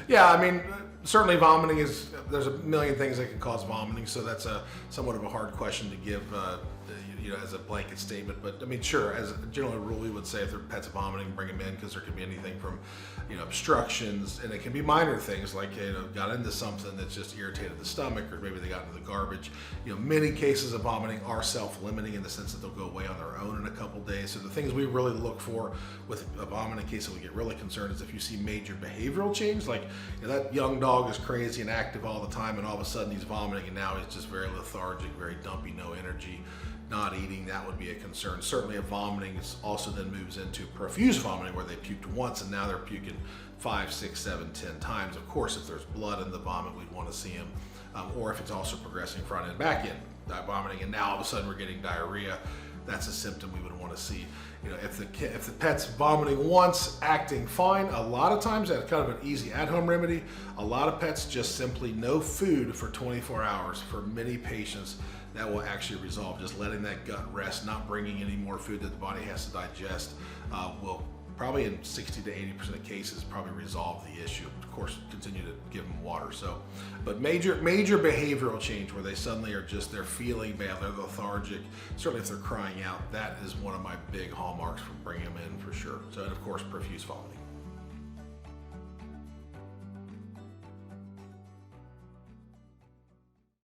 Yeah, I mean, certainly vomiting is, there's a million things that can cause vomiting, so that's a somewhat of a hard question to give, as a blanket statement. But I mean, sure, as a general rule, we would say if their pet's vomiting, bring them in, because there could be anything from, obstructions, and it can be minor things like, got into something that's just irritated the stomach, or maybe they got into the garbage. Many cases of vomiting are self-limiting in the sense that they'll go away on their own in a couple days. So the things we really look for with a vomiting case that we get really concerned is if you see major behavioral change, like that young dog is crazy and active all the time, and all of a sudden he's vomiting, and now he's just very lethargic, very dumpy, no energy, not eating. That would be a concern. Certainly, if vomiting is also then moves into profuse vomiting, where they puked once and now they're puking 5, 6, 7, 10 times. Of course, if there's blood in the vomit, we'd want to see them. Or if it's also progressing front and back end, that vomiting, and now all of a sudden we're getting diarrhea, that's a symptom we would want to see. If the pet's vomiting once, acting fine, a lot of times that's kind of an easy at-home remedy. A lot of pets just simply no food for 24 hours. For many patients, that will actually resolve. Just letting that gut rest, not bringing any more food that the body has to digest, will probably in 60 to 80% of cases probably resolve the issue. Of course, continue to give them water. So, but major behavioral change where they suddenly are just, they're feeling bad, they're lethargic, certainly if they're crying out, that is one of my big hallmarks for bringing them in for sure. So, and of course, profuse vomiting.